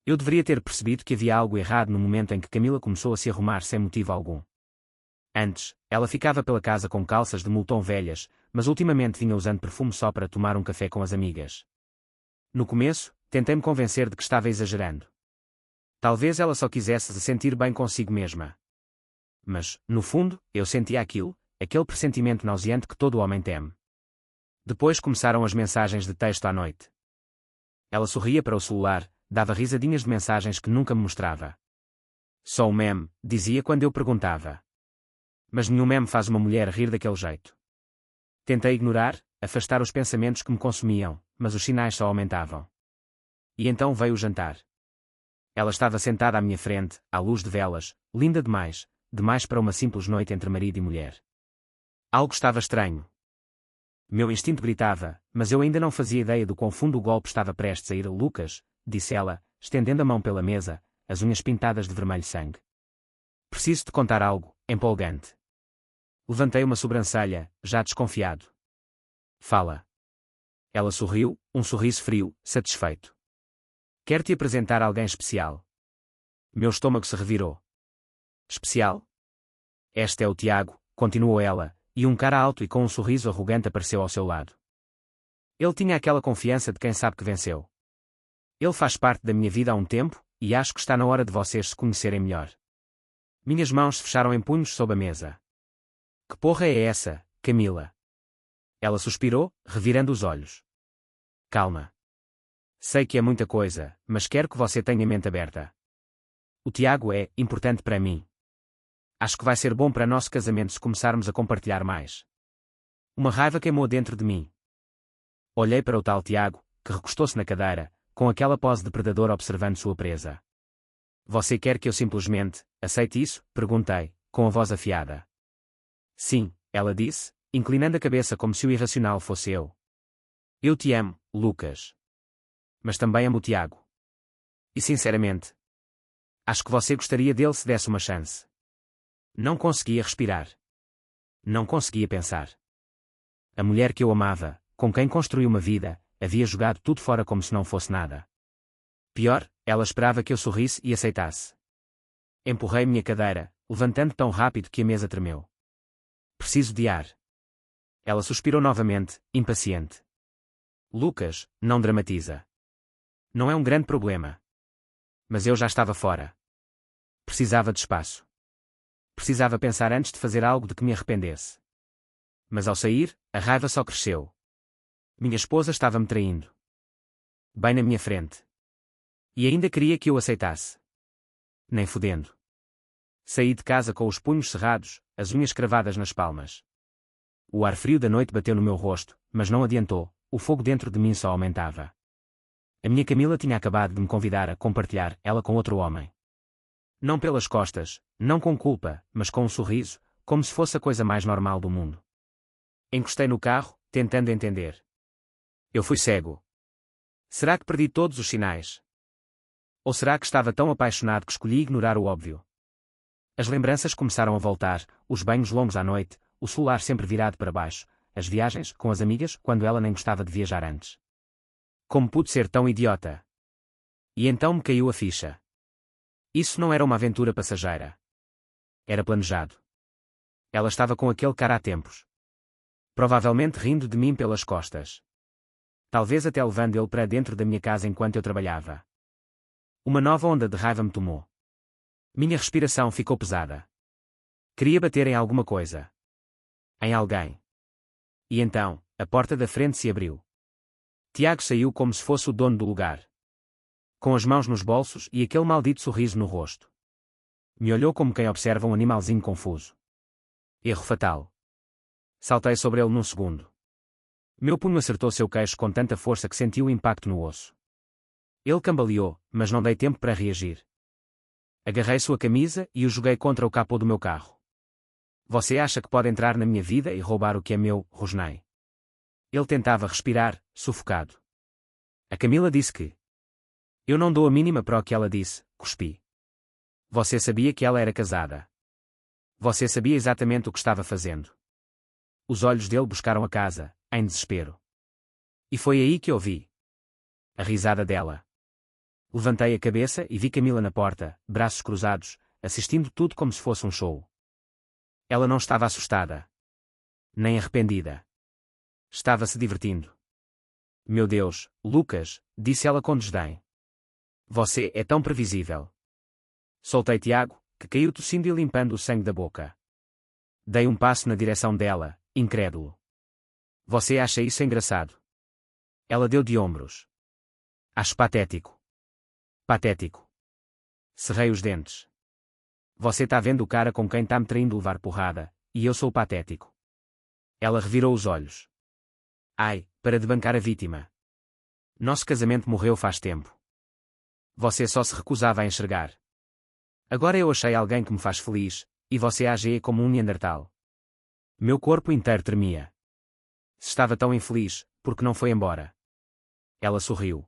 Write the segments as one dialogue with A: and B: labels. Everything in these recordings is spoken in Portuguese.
A: Eu deveria ter percebido que havia algo errado no momento em que Camila começou a se arrumar sem motivo algum. Antes, ela ficava pela casa com calças de moletom velhas, mas ultimamente vinha usando perfume só para tomar um café com as amigas. No começo, tentei-me convencer de que estava exagerando. Talvez ela só quisesse se sentir bem consigo mesma. Mas, no fundo, eu sentia aquele pressentimento nauseante que todo homem teme. Depois começaram as mensagens de texto à noite. Ela sorria para o celular, dava risadinhas de mensagens que nunca me mostrava. Só um meme, dizia quando eu perguntava. Mas nenhum meme faz uma mulher rir daquele jeito. Tentei ignorar, afastar os pensamentos que me consumiam, mas os sinais só aumentavam. E então veio o jantar. Ela estava sentada à minha frente, à luz de velas, linda demais para uma simples noite entre marido e mulher. Algo estava estranho. Meu instinto gritava, mas eu ainda não fazia ideia do quão fundo o golpe estava prestes a ir. Lucas, disse ela, estendendo a mão pela mesa, as unhas pintadas de vermelho sangue. Preciso te contar algo, empolgante. Levantei uma sobrancelha, já desconfiado. Fala. Ela sorriu, um sorriso frio, satisfeito. Quero te apresentar alguém especial. Meu estômago se revirou. Especial? Este é o Tiago, continuou ela, e um cara alto e com um sorriso arrogante apareceu ao seu lado. Ele tinha aquela confiança de quem sabe que venceu. Ele faz parte da minha vida há um tempo, e acho que está na hora de vocês se conhecerem melhor. Minhas mãos se fecharam em punhos sob a mesa. Que porra é essa, Camila? Ela suspirou, revirando os olhos. Calma. Sei que é muita coisa, mas quero que você tenha a mente aberta. O Tiago é importante para mim. Acho que vai ser bom para nosso casamento se começarmos a compartilhar mais. Uma raiva queimou dentro de mim. Olhei para o tal Tiago, que recostou-se na cadeira, com aquela pose de predador observando sua presa. Você quer que eu simplesmente aceite isso? Perguntei, com a voz afiada. Sim, ela disse, inclinando a cabeça como se o irracional fosse eu. Eu te amo, Lucas. Mas também amo o Tiago. E sinceramente, acho que você gostaria dele se desse uma chance. Não conseguia respirar. Não conseguia pensar. A mulher que eu amava, com quem construí uma vida, havia jogado tudo fora como se não fosse nada. Pior, ela esperava que eu sorrisse e aceitasse. Empurrei minha cadeira, levantando tão rápido que a mesa tremeu. Preciso de ar. Ela suspirou novamente, impaciente. Lucas, não dramatiza. Não é um grande problema. Mas eu já estava fora. Precisava de espaço. Precisava pensar antes de fazer algo de que me arrependesse. Mas ao sair, a raiva só cresceu. Minha esposa estava me traindo. Bem na minha frente. E ainda queria que eu aceitasse. Nem fodendo. Saí de casa com os punhos cerrados, as unhas cravadas nas palmas. O ar frio da noite bateu no meu rosto, mas não adiantou, o fogo dentro de mim só aumentava. A minha Camila tinha acabado de me convidar a compartilhar ela com outro homem. Não pelas costas, não com culpa, mas com um sorriso, como se fosse a coisa mais normal do mundo. Encostei no carro, tentando entender. Eu fui cego. Será que perdi todos os sinais? Ou será que estava tão apaixonado que escolhi ignorar o óbvio? As lembranças começaram a voltar, os banhos longos à noite, o celular sempre virado para baixo, as viagens com as amigas quando ela nem gostava de viajar antes. Como pude ser tão idiota? E então me caiu a ficha. Isso não era uma aventura passageira. Era planejado. Ela estava com aquele cara há tempos. Provavelmente rindo de mim pelas costas. Talvez até levando ele para dentro da minha casa enquanto eu trabalhava. Uma nova onda de raiva me tomou. Minha respiração ficou pesada. Queria bater em alguma coisa. Em alguém. E então, a porta da frente se abriu. Tiago saiu como se fosse o dono do lugar. Com as mãos nos bolsos e aquele maldito sorriso no rosto. Me olhou como quem observa um animalzinho confuso. Erro fatal. Saltei sobre ele num segundo. Meu punho acertou seu queixo com tanta força que senti o impacto no osso. Ele cambaleou, mas não dei tempo para reagir. Agarrei sua camisa e o joguei contra o capô do meu carro. Você acha que pode entrar na minha vida e roubar o que é meu? Rosnei. Ele tentava respirar, sufocado. A Camila disse que... Eu não dou a mínima para o que ela disse, cuspi. Você sabia que ela era casada. Você sabia exatamente o que estava fazendo. Os olhos dele buscaram a casa, em desespero. E foi aí que ouvi a risada dela. Levantei a cabeça e vi Camila na porta, braços cruzados, assistindo tudo como se fosse um show. Ela não estava assustada. Nem arrependida. Estava se divertindo. Meu Deus, Lucas, disse ela com desdém. Você é tão previsível. Soltei Tiago, que caiu tossindo e limpando o sangue da boca. Dei um passo na direção dela, incrédulo. Você acha isso engraçado? Ela deu de ombros. Acho patético. Patético. Cerrei os dentes. Você tá vendo o cara com quem tá me traindo levar porrada, e eu sou patético. Ela revirou os olhos. Ai, para debancar a vítima. Nosso casamento morreu faz tempo. Você só se recusava a enxergar. Agora eu achei alguém que me faz feliz, e você age como um Neandertal. Meu corpo inteiro tremia. Se estava tão infeliz, por que não foi embora? Ela sorriu.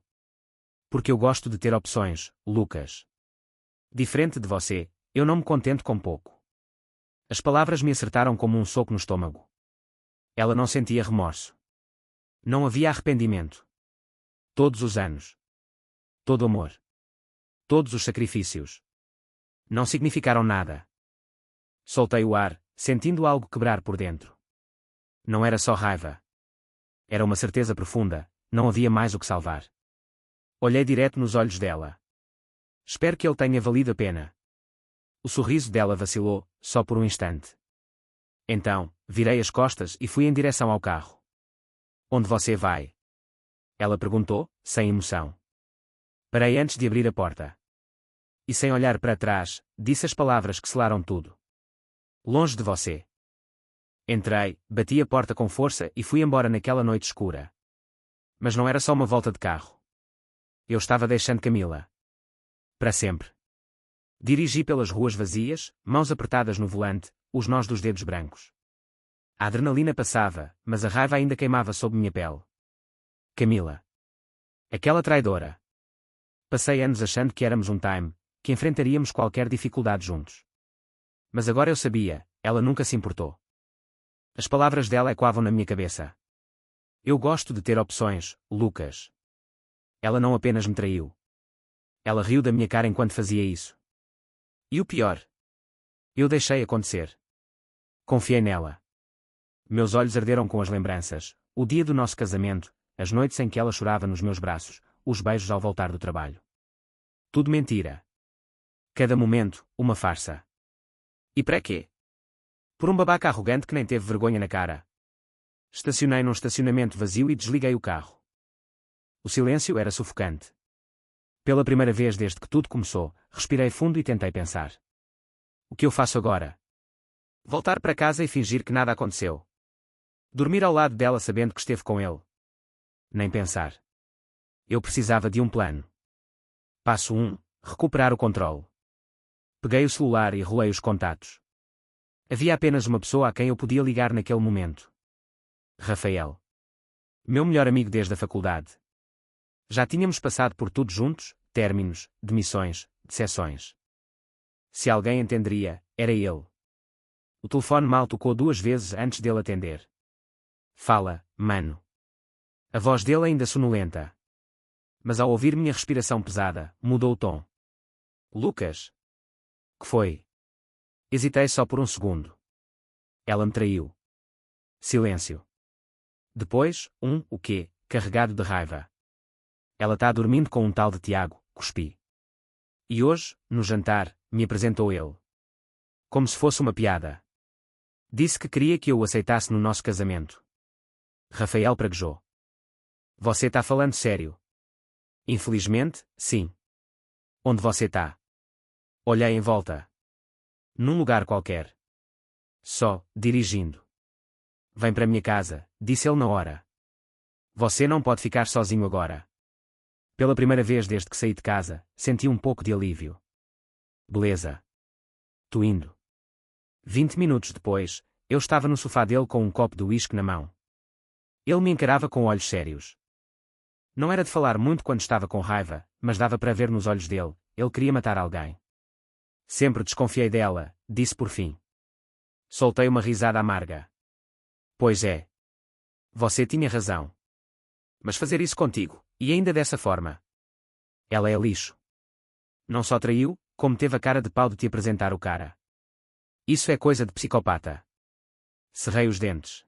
A: Porque eu gosto de ter opções, Lucas. Diferente de você, eu não me contento com pouco. As palavras me acertaram como um soco no estômago. Ela não sentia remorso. Não havia arrependimento. Todos os anos. Todo o amor. Todos os sacrifícios. Não significaram nada. Soltei o ar, sentindo algo quebrar por dentro. Não era só raiva. Era uma certeza profunda, não havia mais o que salvar. Olhei direto nos olhos dela. Espero que ele tenha valido a pena. O sorriso dela vacilou, só por um instante. Então, virei as costas e fui em direção ao carro. Onde você vai? Ela perguntou, sem emoção. Parei antes de abrir a porta. E sem olhar para trás, disse as palavras que selaram tudo. Longe de você. Entrei, bati a porta com força e fui embora naquela noite escura. Mas não era só uma volta de carro. Eu estava deixando Camila. Para sempre. Dirigi pelas ruas vazias, mãos apertadas no volante, os nós dos dedos brancos. A adrenalina passava, mas a raiva ainda queimava sob minha pele. Camila. Aquela traidora. Passei anos achando que éramos um time, que enfrentaríamos qualquer dificuldade juntos. Mas agora eu sabia, ela nunca se importou. As palavras dela ecoavam na minha cabeça. Eu gosto de ter opções, Lucas. Ela não apenas me traiu. Ela riu da minha cara enquanto fazia isso. E o pior? Eu deixei acontecer. Confiei nela. Meus olhos arderam com as lembranças, o dia do nosso casamento, as noites em que ela chorava nos meus braços, os beijos ao voltar do trabalho. Tudo mentira. Cada momento, uma farsa. E para quê? Por um babaca arrogante que nem teve vergonha na cara. Estacionei num estacionamento vazio e desliguei o carro. O silêncio era sufocante. Pela primeira vez desde que tudo começou, respirei fundo e tentei pensar. O que eu faço agora? Voltar para casa e fingir que nada aconteceu. Dormir ao lado dela sabendo que esteve com ele. Nem pensar. Eu precisava de um plano. Passo 1. Recuperar o controle. Peguei o celular e rolei os contatos. Havia apenas uma pessoa a quem eu podia ligar naquele momento. Rafael. Meu melhor amigo desde a faculdade. Já tínhamos passado por tudo juntos, términos, demissões, decepções. Se alguém entenderia, era ele. O telefone mal tocou 2 vezes antes dele atender. Fala, mano. A voz dele ainda sonolenta. Mas ao ouvir minha respiração pesada, mudou o tom. Lucas? Que foi? Hesitei só por um segundo. Ela me traiu. Silêncio. Depois, o quê, carregado de raiva. Ela tá dormindo com um tal de Tiago, cuspi. E hoje, no jantar, me apresentou ele. Como se fosse uma piada. Disse que queria que eu o aceitasse no nosso casamento. Rafael praguejou. Você tá falando sério? Infelizmente, sim. Onde você tá? Olhei em volta. Num lugar qualquer. Só, dirigindo. Vem para minha casa, disse ele na hora. Você não pode ficar sozinho agora. Pela primeira vez desde que saí de casa, senti um pouco de alívio. Beleza. Tô indo. 20 minutos depois, eu estava no sofá dele com um copo de uísque na mão. Ele me encarava com olhos sérios. Não era de falar muito quando estava com raiva, mas dava para ver nos olhos dele, ele queria matar alguém. Sempre desconfiei dela, disse por fim. Soltei uma risada amarga. Pois é. Você tinha razão. Mas fazer isso contigo, e ainda dessa forma. Ela é lixo. Não só traiu, como teve a cara de pau de te apresentar o cara. Isso é coisa de psicopata. Cerrei os dentes.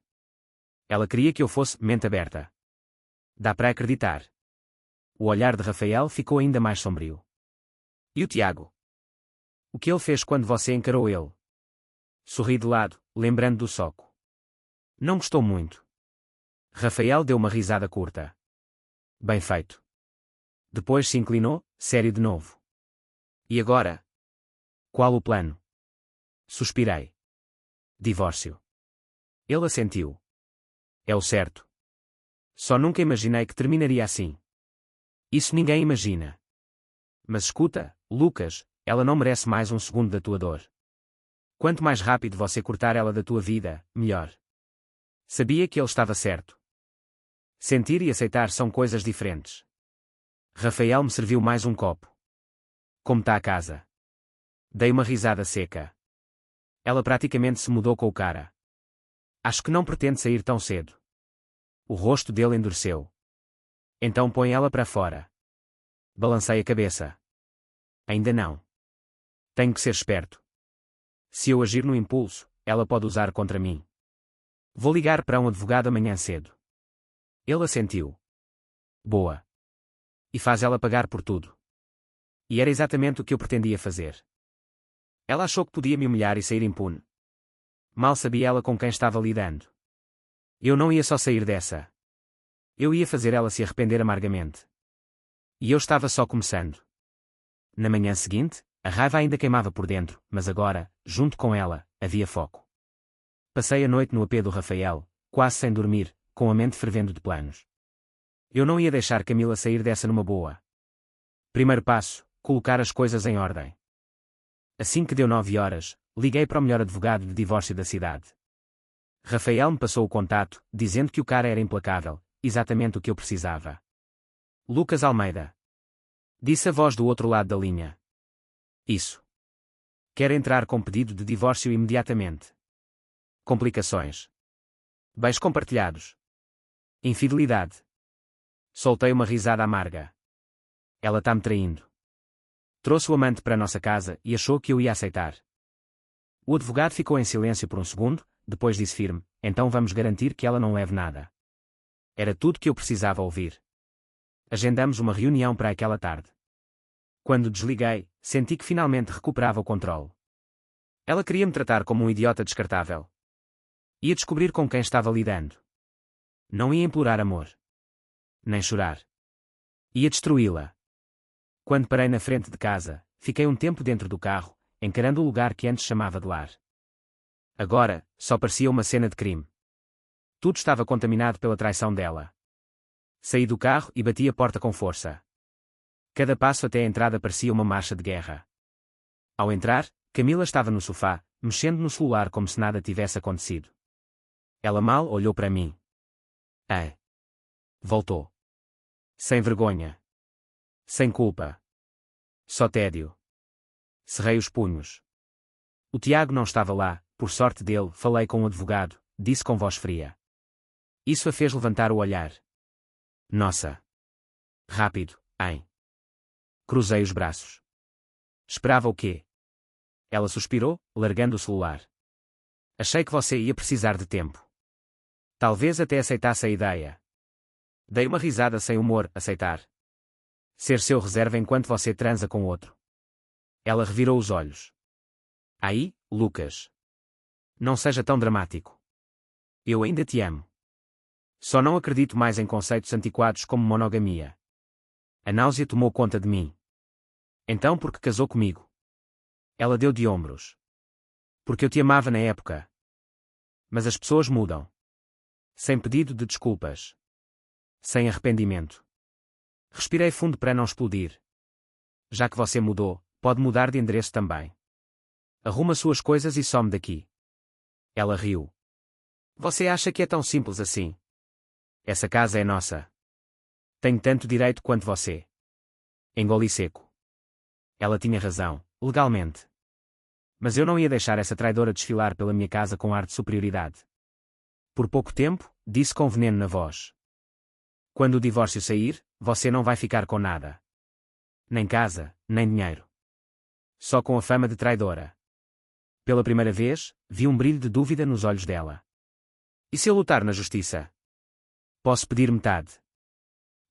A: Ela queria que eu fosse mente aberta. Dá para acreditar. O olhar de Rafael ficou ainda mais sombrio. E o Tiago? O que ele fez quando você encarou ele? Sorri de lado, lembrando do soco. Não gostou muito. Rafael deu uma risada curta. Bem feito. Depois se inclinou, sério de novo. E agora? Qual o plano? Suspirei. Divórcio. Ele assentiu. É o certo. Só nunca imaginei que terminaria assim. Isso ninguém imagina. Mas escuta, Lucas, ela não merece mais um segundo da tua dor. Quanto mais rápido você cortar ela da tua vida, melhor. Sabia que ele estava certo. Sentir e aceitar são coisas diferentes. Rafael me serviu mais um copo. Como está a casa? Dei uma risada seca. Ela praticamente se mudou com o cara. Acho que não pretende sair tão cedo. O rosto dele endureceu. Então põe ela para fora. Balancei a cabeça. Ainda não. Tenho que ser esperto. Se eu agir no impulso, ela pode usar contra mim. Vou ligar para um advogado amanhã cedo. Ele assentiu. Boa. E faz ela pagar por tudo. E era exatamente o que eu pretendia fazer. Ela achou que podia me humilhar e sair impune. Mal sabia ela com quem estava lidando. Eu não ia só sair dessa. Eu ia fazer ela se arrepender amargamente. E eu estava só começando. Na manhã seguinte, a raiva ainda queimava por dentro, mas agora, junto com ela, havia foco. Passei a noite no AP do Rafael, quase sem dormir, com a mente fervendo de planos. Eu não ia deixar Camila sair dessa numa boa. Primeiro passo, colocar as coisas em ordem. Assim que deu 9 horas, liguei para o melhor advogado de divórcio da cidade. Rafael me passou o contato, dizendo que o cara era implacável, exatamente o que eu precisava. Lucas Almeida. Disse a voz do outro lado da linha. Isso. Quero entrar com pedido de divórcio imediatamente. Complicações. Bens compartilhados. Infidelidade. Soltei uma risada amarga. Ela está me traindo. Trouxe o amante para a nossa casa e achou que eu ia aceitar. O advogado ficou em silêncio por um segundo, depois disse firme, então vamos garantir que ela não leve nada. Era tudo que eu precisava ouvir. Agendamos uma reunião para aquela tarde. Quando desliguei, senti que finalmente recuperava o controle. Ela queria me tratar como um idiota descartável. Ia descobrir com quem estava lidando. Não ia implorar amor. Nem chorar. Ia destruí-la. Quando parei na frente de casa, fiquei um tempo dentro do carro, encarando o lugar que antes chamava de lar. Agora, só parecia uma cena de crime. Tudo estava contaminado pela traição dela. Saí do carro e bati a porta com força. Cada passo até a entrada parecia uma marcha de guerra. Ao entrar, Camila estava no sofá, mexendo no celular como se nada tivesse acontecido. Ela mal olhou para mim. Ah. Voltou. Sem vergonha. Sem culpa. Só tédio. Cerrei os punhos. O Tiago não estava lá, por sorte dele, falei com o advogado, disse com voz fria. Isso a fez levantar o olhar. Nossa. Rápido, hein? Cruzei os braços. Esperava o quê? Ela suspirou, largando o celular. Achei que você ia precisar de tempo. Talvez até aceitasse a ideia. Dei uma risada sem humor, aceitar. Ser seu reserva enquanto você transa com outro. Ela revirou os olhos. Aí, Lucas. Não seja tão dramático. Eu ainda te amo. Só não acredito mais em conceitos antiquados como monogamia. A náusea tomou conta de mim. Então por que casou comigo? Ela deu de ombros. Porque eu te amava na época. Mas as pessoas mudam. Sem pedido de desculpas. Sem arrependimento. Respirei fundo para não explodir. Já que você mudou, pode mudar de endereço também. Arruma suas coisas e some daqui. Ela riu. Você acha que é tão simples assim? Essa casa é nossa. Tenho tanto direito quanto você. Engoli seco. Ela tinha razão, legalmente. Mas eu não ia deixar essa traidora desfilar pela minha casa com ar de superioridade. Por pouco tempo, disse com veneno na voz. Quando o divórcio sair, você não vai ficar com nada. Nem casa, nem dinheiro. Só com a fama de traidora. Pela primeira vez, vi um brilho de dúvida nos olhos dela. E se eu lutar na justiça? Posso pedir metade.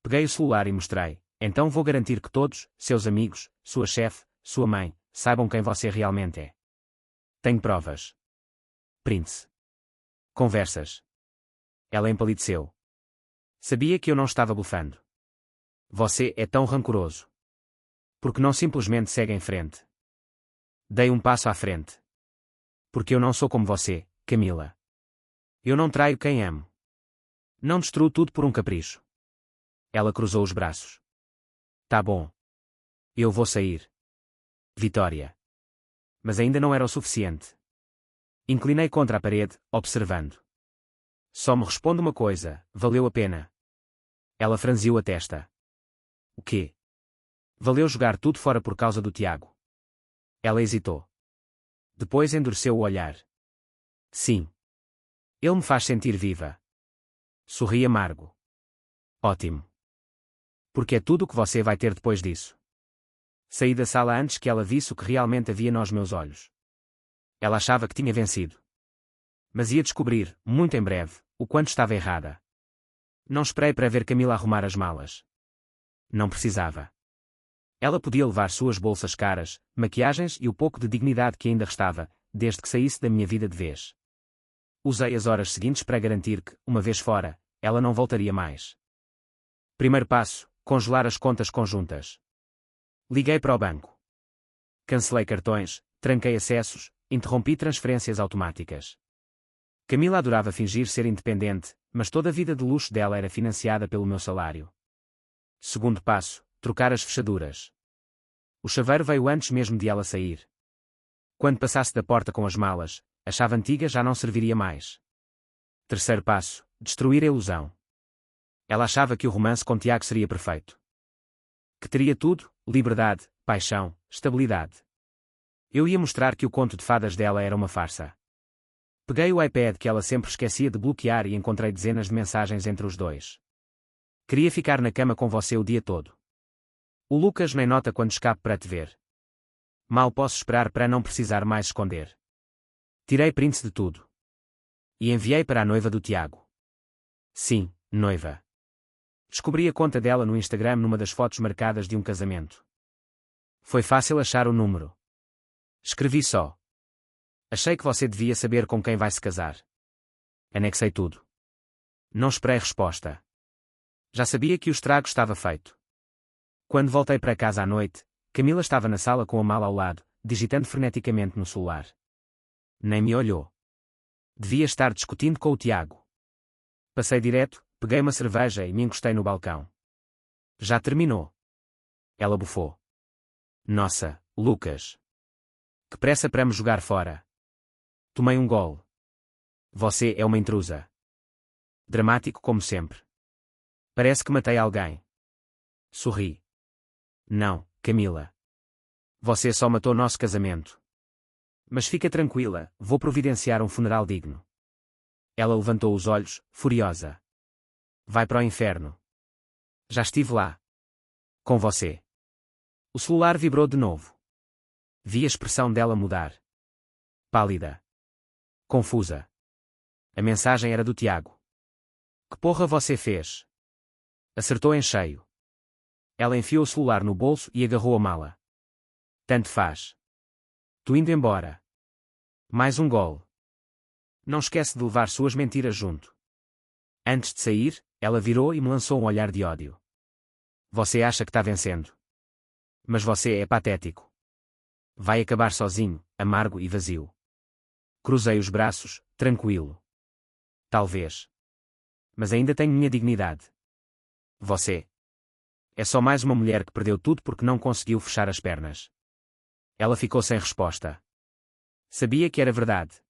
A: Peguei o celular e mostrei. Então vou garantir que todos, seus amigos, sua chefe, sua mãe, saibam quem você realmente é. Tenho provas. Prince. Conversas. Ela empalideceu. Sabia que eu não estava blufando. Você é tão rancoroso. Porque não simplesmente segue em frente? Dei um passo à frente. Porque eu não sou como você, Camila. Eu não traio quem amo. Não destruo tudo por um capricho. Ela cruzou os braços. Tá bom. Eu vou sair. Vitória. Mas ainda não era o suficiente. Inclinei contra a parede, observando. Só me responde uma coisa, valeu a pena. Ela franziu a testa. O quê? Valeu jogar tudo fora por causa do Tiago. Ela hesitou. Depois endureceu o olhar. Sim. Ele me faz sentir viva. Sorri amargo. Ótimo. Porque é tudo o que você vai ter depois disso. Saí da sala antes que ela visse o que realmente havia nos meus olhos. Ela achava que tinha vencido. Mas ia descobrir, muito em breve, o quanto estava errada. Não esperei para ver Camila arrumar as malas. Não precisava. Ela podia levar suas bolsas caras, maquiagens e o pouco de dignidade que ainda restava, desde que saísse da minha vida de vez. Usei as horas seguintes para garantir que, uma vez fora, ela não voltaria mais. Primeiro passo: congelar as contas conjuntas. Liguei para o banco. Cancelei cartões, tranquei acessos, interrompi transferências automáticas. Camila adorava fingir ser independente, mas toda a vida de luxo dela era financiada pelo meu salário. Segundo passo: trocar as fechaduras. O chaveiro veio antes mesmo de ela sair. Quando passasse da porta com as malas, a chave antiga já não serviria mais. Terceiro passo: destruir a ilusão. Ela achava que o romance com Tiago seria perfeito. Que teria tudo: liberdade, paixão, estabilidade. Eu ia mostrar que o conto de fadas dela era uma farsa. Peguei o iPad que ela sempre esquecia de bloquear e encontrei dezenas de mensagens entre os dois. Queria ficar na cama com você o dia todo. O Lucas nem nota quando escapo para te ver. Mal posso esperar para não precisar mais esconder. Tirei prints de tudo. E enviei para a noiva do Tiago. Sim, noiva. Descobri a conta dela no Instagram numa das fotos marcadas de um casamento. Foi fácil achar o número. Escrevi só: achei que você devia saber com quem vai se casar. Anexei tudo. Não esperei resposta. Já sabia que o estrago estava feito. Quando voltei para casa à noite, Camila estava na sala com a mala ao lado, digitando freneticamente no celular. Nem me olhou. Devia estar discutindo com o Tiago. Passei direto, peguei uma cerveja e me encostei no balcão. Já terminou? Ela bufou. Nossa, Lucas. Que pressa para me jogar fora. Tomei um gole. Você é uma intrusa. Dramático como sempre. Parece que matei alguém. Sorri. Não, Camila. Você só matou nosso casamento. Mas fica tranquila, vou providenciar um funeral digno. Ela levantou os olhos, furiosa. Vai para o inferno. Já estive lá. Com você. O celular vibrou de novo. Vi a expressão dela mudar. Pálida. Confusa. A mensagem era do Tiago. Que porra você fez? Acertou em cheio. Ela enfiou o celular no bolso e agarrou a mala. Tanto faz. Tô indo embora. Mais um gole. Não esquece de levar suas mentiras junto. Antes de sair, ela virou e me lançou um olhar de ódio. Você acha que está vencendo. Mas você é patético. Vai acabar sozinho, amargo e vazio. Cruzei os braços, tranquilo. Talvez. Mas ainda tenho minha dignidade. Você é só mais uma mulher que perdeu tudo porque não conseguiu fechar as pernas. Ela ficou sem resposta. Sabia que era verdade.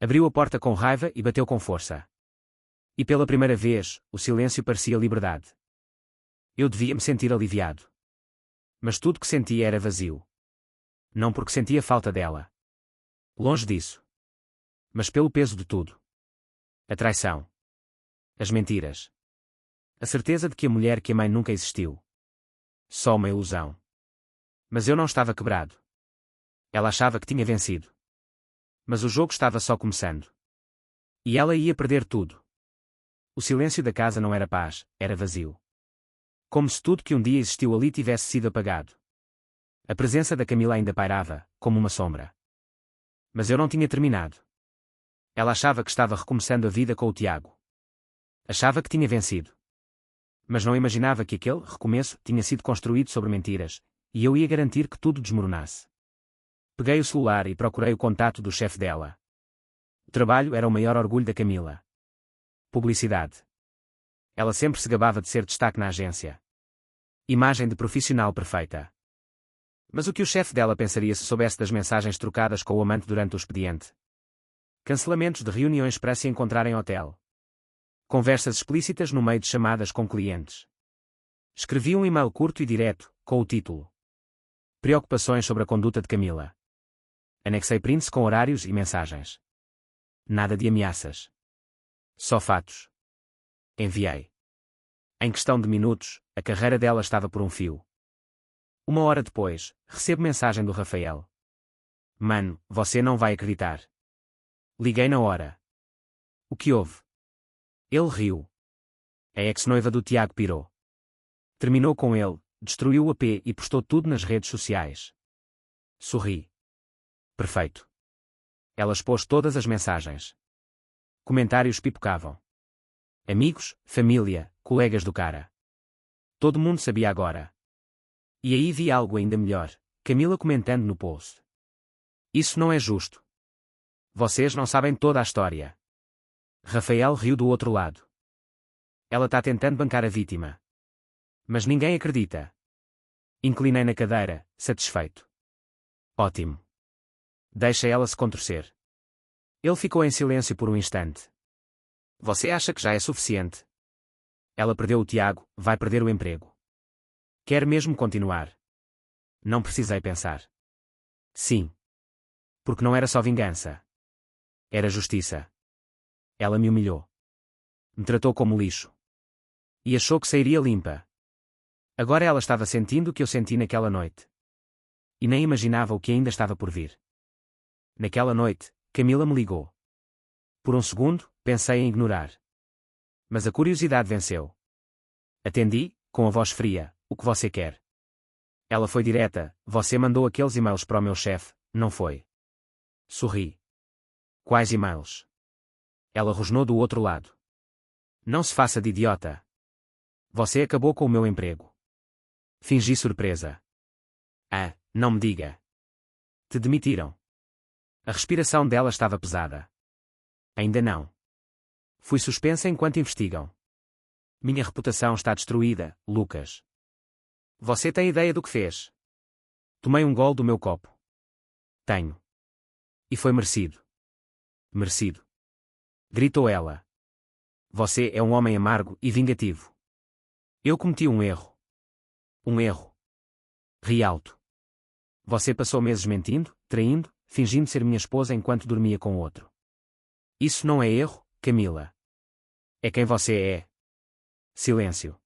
A: Abriu a porta com raiva e bateu com força. E pela primeira vez, o silêncio parecia liberdade. Eu devia me sentir aliviado. Mas tudo que sentia era vazio. Não porque sentia falta dela. Longe disso. Mas pelo peso de tudo. A traição. As mentiras. A certeza de que a mulher que amei nunca existiu. Só uma ilusão. Mas eu não estava quebrado. Ela achava que tinha vencido. Mas o jogo estava só começando. E ela ia perder tudo. O silêncio da casa não era paz, era vazio. Como se tudo que um dia existiu ali tivesse sido apagado. A presença da Camila ainda pairava, como uma sombra. Mas eu não tinha terminado. Ela achava que estava recomeçando a vida com o Tiago. Achava que tinha vencido. Mas não imaginava que aquele recomeço tinha sido construído sobre mentiras, e eu ia garantir que tudo desmoronasse. Peguei o celular e procurei o contato do chefe dela. O trabalho era o maior orgulho da Camila. Publicidade. Ela sempre se gabava de ser destaque na agência. Imagem de profissional perfeita. Mas o que o chefe dela pensaria se soubesse das mensagens trocadas com o amante durante o expediente? Cancelamentos de reuniões para se encontrar em hotel. Conversas explícitas no meio de chamadas com clientes. Escrevi um e-mail curto e direto, com o título: Preocupações sobre a conduta de Camila. Anexei prints com horários e mensagens. Nada de ameaças. Só fatos. Enviei. Em questão de minutos, a carreira dela estava por um fio. 1 hora depois, recebo mensagem do Rafael. Mano, você não vai acreditar. Liguei na hora. O que houve? Ele riu. A ex-noiva do Tiago pirou. Terminou com ele, destruiu o AP e postou tudo nas redes sociais. Sorri. Perfeito. Ela expôs todas as mensagens. Comentários pipocavam. Amigos, família, colegas do cara. Todo mundo sabia agora. E aí vi algo ainda melhor, Camila comentando no post. Isso não é justo. Vocês não sabem toda a história. Rafael riu do outro lado. Ela está tentando bancar a vítima. Mas ninguém acredita. Inclinei na cadeira, satisfeito. Ótimo. Deixa ela se contorcer. Ele ficou em silêncio por um instante. Você acha que já é suficiente? Ela perdeu o Tiago, vai perder o emprego. Quer mesmo continuar? Não precisei pensar. Sim. Porque não era só vingança. Era justiça. Ela me humilhou. Me tratou como lixo. E achou que sairia limpa. Agora ela estava sentindo o que eu senti naquela noite. E nem imaginava o que ainda estava por vir. Naquela noite, Camila me ligou. Por um segundo, pensei em ignorar. Mas a curiosidade venceu. Atendi, com a voz fria: o que você quer? Ela foi direta: você mandou aqueles e-mails para o meu chefe, não foi? Sorri. Quais e-mails? Ela rosnou do outro lado. Não se faça de idiota. Você acabou com o meu emprego. Fingi surpresa. Ah, não me diga. Te demitiram. A respiração dela estava pesada. Ainda não. Fui suspensa enquanto investigam. Minha reputação está destruída, Lucas. Você tem ideia do que fez? Tomei um gole do meu copo. Tenho. E foi merecido. Merecido. Gritou ela. Você é um homem amargo e vingativo. Eu cometi um erro. Um erro. Ri alto. Você passou meses mentindo, traindo, fingindo ser minha esposa enquanto dormia com outro. Isso não é erro, Camila. É quem você é. Silêncio.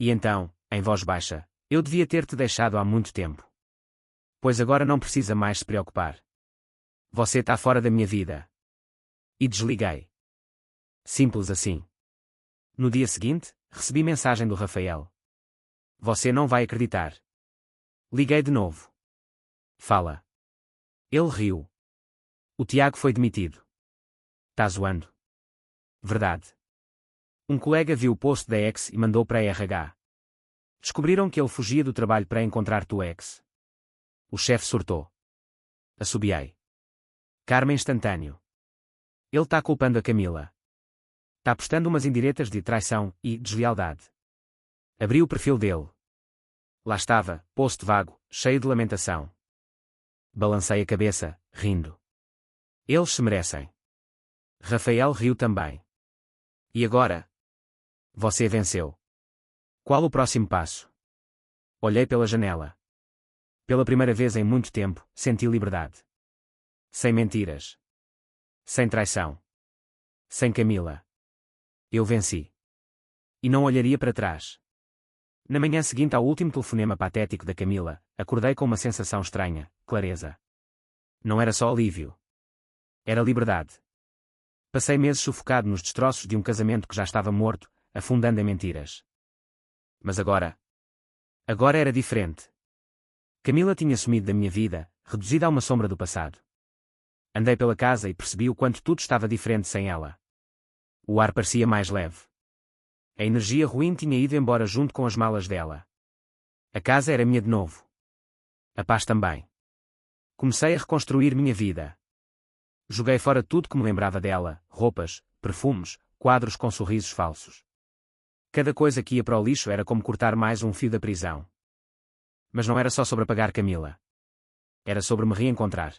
A: E então, em voz baixa: eu devia ter-te deixado há muito tempo. Pois agora não precisa mais se preocupar. Você está fora da minha vida. E desliguei. Simples assim. No dia seguinte, recebi mensagem do Rafael. Você não vai acreditar. Liguei de novo. Fala. Ele riu. O Tiago foi demitido. Tá zoando? Verdade. Um colega viu o post da ex e mandou para a RH. Descobriram que ele fugia do trabalho para encontrar tua ex. O chefe surtou. Assobiei. Karma instantâneo. Ele está culpando a Camila. Está postando umas indiretas de traição e deslealdade. Abri o perfil dele. Lá estava, post vago, cheio de lamentação. Balancei a cabeça, rindo. Eles se merecem. Rafael riu também. E agora? Você venceu. Qual o próximo passo? Olhei pela janela. Pela primeira vez em muito tempo, senti liberdade. Sem mentiras. Sem traição. Sem Camila. Eu venci. E não olharia para trás. Na manhã seguinte ao último telefonema patético da Camila, acordei com uma sensação estranha, clareza. Não era só alívio. Era liberdade. Passei meses sufocado nos destroços de um casamento que já estava morto, afundando em mentiras. Mas agora era diferente. Camila tinha sumido da minha vida, reduzida a uma sombra do passado. Andei pela casa e percebi o quanto tudo estava diferente sem ela. O ar parecia mais leve. A energia ruim tinha ido embora junto com as malas dela. A casa era minha de novo. A paz também. Comecei a reconstruir minha vida. Joguei fora tudo que me lembrava dela, roupas, perfumes, quadros com sorrisos falsos. Cada coisa que ia para o lixo era como cortar mais um fio da prisão. Mas não era só sobre apagar Camila. Era sobre me reencontrar.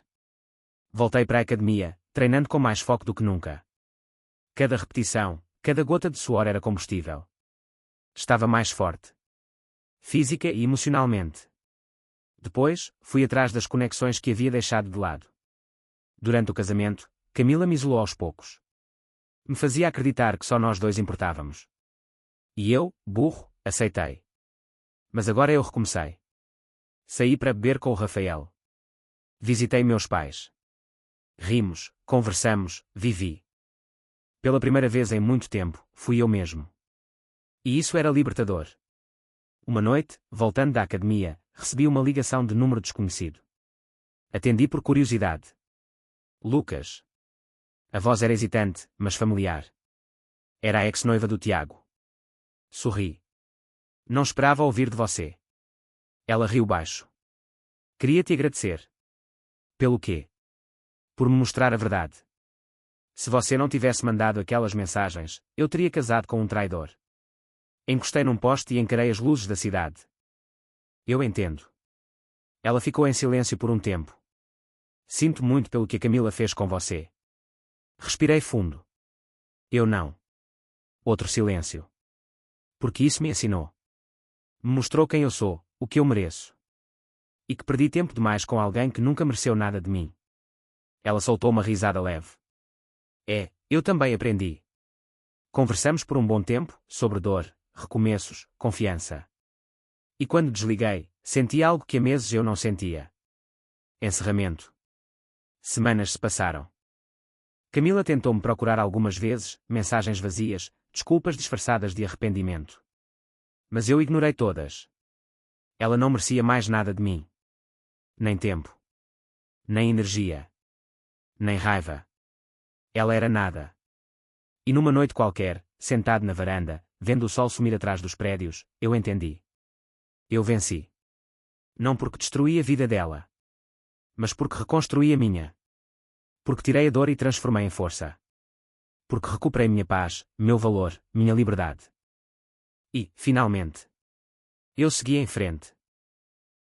A: Voltei para a academia, treinando com mais foco do que nunca. Cada repetição, cada gota de suor era combustível. Estava mais forte. Física e emocionalmente. Depois, fui atrás das conexões que havia deixado de lado. Durante o casamento, Camila me isolou aos poucos. Me fazia acreditar que só nós dois importávamos. E eu, burro, aceitei. Mas agora eu recomecei. Saí para beber com o Rafael. Visitei meus pais. Rimos, conversamos, vivi. Pela primeira vez em muito tempo, fui eu mesmo. E isso era libertador. Uma noite, voltando da academia, recebi uma ligação de número desconhecido. Atendi por curiosidade. Lucas. A voz era hesitante, mas familiar. Era a ex-noiva do Tiago. Sorri. Não esperava ouvir de você. Ela riu baixo. Queria te agradecer. Pelo quê? Por me mostrar a verdade. Se você não tivesse mandado aquelas mensagens, eu teria casado com um traidor. Encostei num poste e encarei as luzes da cidade. Eu entendo. Ela ficou em silêncio por um tempo. Sinto muito pelo que a Camila fez com você. Respirei fundo. Eu não. Outro silêncio. Porque isso me ensinou. Me mostrou quem eu sou, o que eu mereço. E que perdi tempo demais com alguém que nunca mereceu nada de mim. Ela soltou uma risada leve. Eu também aprendi. Conversamos por um bom tempo, sobre dor, recomeços, confiança. E quando desliguei, senti algo que há meses eu não sentia. Encerramento. Semanas se passaram. Camila tentou-me procurar algumas vezes, mensagens vazias, desculpas disfarçadas de arrependimento. Mas eu ignorei todas. Ela não merecia mais nada de mim. Nem tempo. Nem energia. Nem raiva. Ela era nada. E numa noite qualquer, sentado na varanda, vendo o sol sumir atrás dos prédios, eu entendi. Eu venci. Não porque destruí a vida dela. Mas porque reconstruí a minha. Porque tirei a dor e transformei em força. Porque recuperei minha paz, meu valor, minha liberdade. E, finalmente, eu segui em frente.